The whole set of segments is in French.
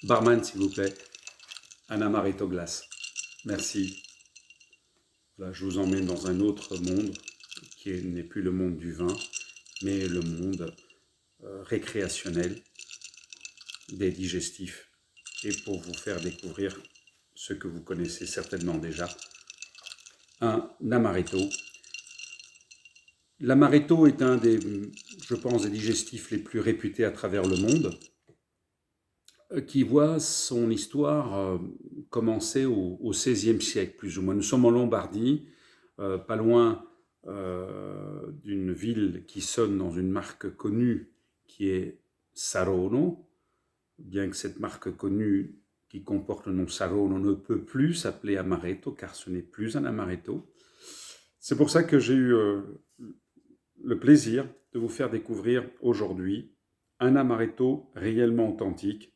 Barman, s'il vous plaît, un amaretto glace. Merci. Là, je vous emmène dans un autre monde qui n'est plus le monde du vin, mais le monde récréationnel des digestifs. Et pour vous faire découvrir ce que vous connaissez certainement déjà, un amaretto. L'amaretto est un des, je pense, des digestifs les plus réputés à travers le monde, qui voit son histoire commencer au XVIe siècle, plus ou moins. Nous sommes en Lombardie, pas loin d'une ville qui sonne dans une marque connue qui est Sarono, bien que cette marque connue qui comporte le nom Sarono ne peut plus s'appeler Amaretto, car ce n'est plus un Amaretto. C'est pour ça que j'ai eu le plaisir de vous faire découvrir aujourd'hui un Amaretto réellement authentique,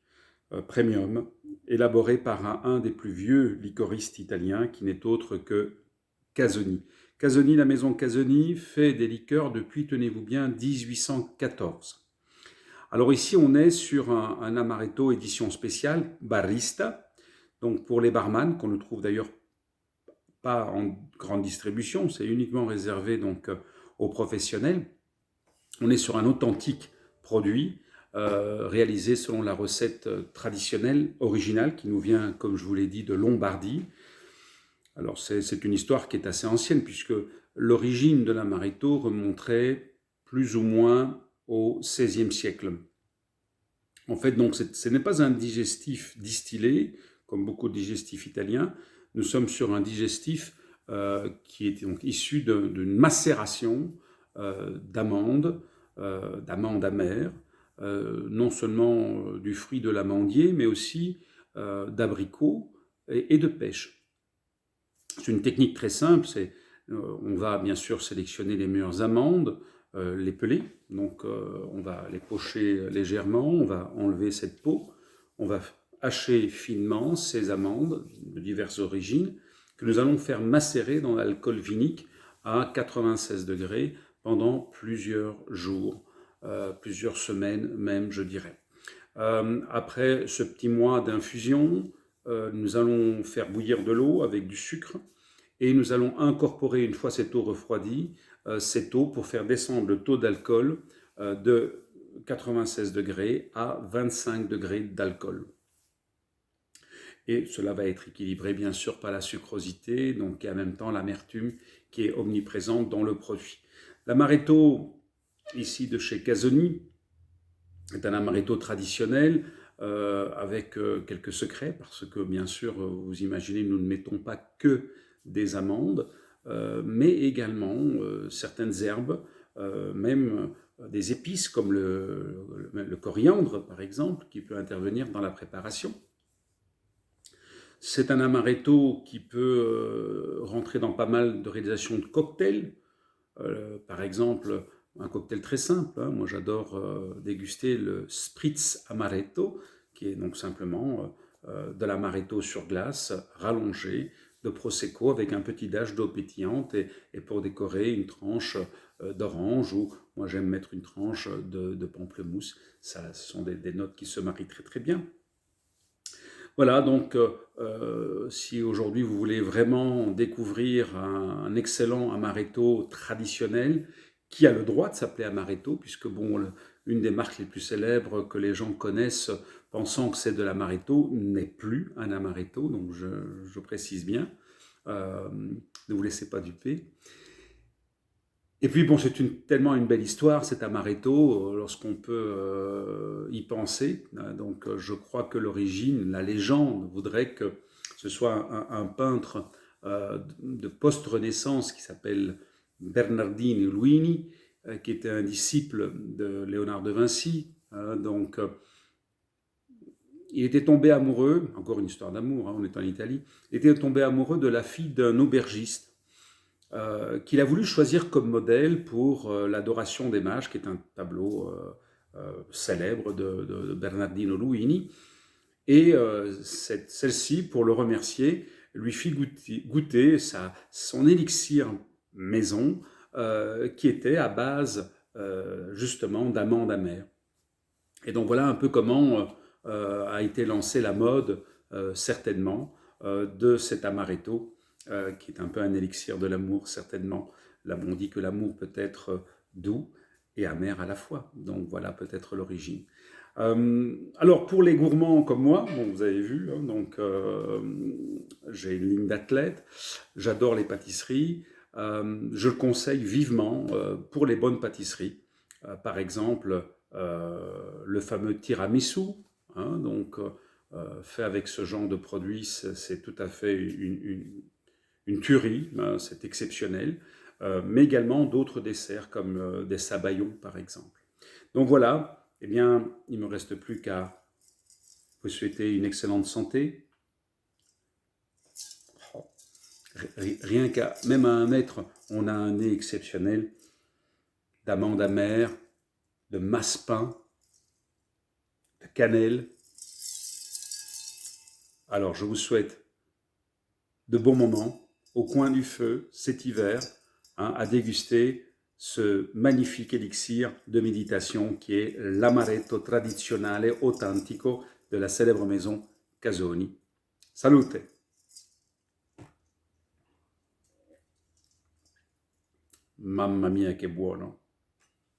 premium, élaboré par un des plus vieux liquoristes italiens, qui n'est autre que Casoni. Casoni, la maison Casoni, fait des liqueurs depuis, tenez-vous bien, 1814. Alors ici, on est sur un amaretto édition spéciale, barista, donc pour les barman, qu'on ne trouve d'ailleurs pas en grande distribution, c'est uniquement réservé donc aux professionnels. On est sur un authentique produit réalisé selon la recette traditionnelle, originale, qui nous vient, comme je vous l'ai dit, de Lombardie. Alors c'est une histoire qui est assez ancienne, puisque l'origine de l'amaretto remonterait plus ou moins au XVIe siècle. En fait, donc, ce n'est pas un digestif distillé, comme beaucoup de digestifs italiens. Nous sommes sur un digestif qui est donc issu d'une macération d'amandes amères, non seulement du fruit de l'amandier, mais aussi d'abricots et de pêche. C'est une technique très simple, on va bien sûr sélectionner les meilleures amandes, les peler, donc on va les pocher légèrement, on va enlever cette peau, on va hacher finement ces amandes de diverses origines que nous allons faire macérer dans l'alcool vinique à 96 degrés pendant plusieurs jours, plusieurs semaines même, je dirais. Après ce petit mois d'infusion, nous allons faire bouillir de l'eau avec du sucre et nous allons incorporer, une fois cette eau refroidie, cette eau pour faire descendre le taux d'alcool de 96 degrés à 25 degrés d'alcool. Et cela va être équilibré bien sûr par la sucrosité, donc et en même temps l'amertume qui est omniprésente dans le produit. L'amaretto, ici de chez Casoni, est un amaretto traditionnel avec quelques secrets, parce que bien sûr, vous imaginez, nous ne mettons pas que des amandes, mais également certaines herbes, même des épices comme le coriandre par exemple, qui peut intervenir dans la préparation. C'est un amaretto qui peut rentrer dans pas mal de réalisations de cocktails, par exemple un cocktail très simple, hein. Moi j'adore déguster le Spritz Amaretto, qui est donc simplement de l'amaretto sur glace rallongé, de prosecco avec un petit dash d'eau pétillante et pour décorer une tranche d'orange, ou moi j'aime mettre une tranche de pamplemousse. Ça, ce sont des notes qui se marient très très bien. Voilà, donc si aujourd'hui vous voulez vraiment découvrir un excellent amaretto traditionnel, qui a le droit de s'appeler amaretto, puisque bon, une des marques les plus célèbres que les gens connaissent, pensant que c'est de l'amaretto, n'est plus un amaretto, donc je précise bien, ne vous laissez pas duper. Et puis bon, c'est tellement une belle histoire, cet amaretto, lorsqu'on peut y penser. Donc je crois que l'origine, la légende voudrait que ce soit un peintre de post-Renaissance qui s'appelle Bernardino Luini, qui était un disciple de Léonard de Vinci. Donc il était tombé amoureux, encore une histoire d'amour, hein, on est en Italie, il était tombé amoureux de la fille d'un aubergiste, qu'il a voulu choisir comme modèle pour l'Adoration des mages, qui est un tableau célèbre de Bernardino Luini. Et celle-ci, pour le remercier, lui fit goûter son élixir maison, qui était à base justement d'amandes amères. Et donc voilà un peu comment a été lancée la mode, certainement, de cet amaretto, qui est un peu un élixir de l'amour, certainement. Là, on dit que l'amour peut être doux et amer à la fois. Donc voilà peut-être l'origine. Alors pour les gourmands comme moi, bon, vous avez vu, hein, donc j'ai une ligne d'athlète, j'adore les pâtisseries, je le conseille vivement pour les bonnes pâtisseries. Par exemple, le fameux tiramisu, hein, donc fait avec ce genre de produit, c'est tout à fait une tuerie, hein, c'est exceptionnel, mais également d'autres desserts comme des sabayons par exemple. Donc voilà, eh bien, il ne me reste plus qu'à vous souhaiter une excellente santé. Oh, rien qu'à, même à 1 mètre, on a un nez exceptionnel d'amandes amères, de massepain, de cannelle. Alors je vous souhaite de bons moments au coin du feu cet hiver, hein, à déguster ce magnifique élixir de méditation qui est l'amaretto tradizionale autentico de la célèbre maison Casoni. Salute! Mamma mia che buono!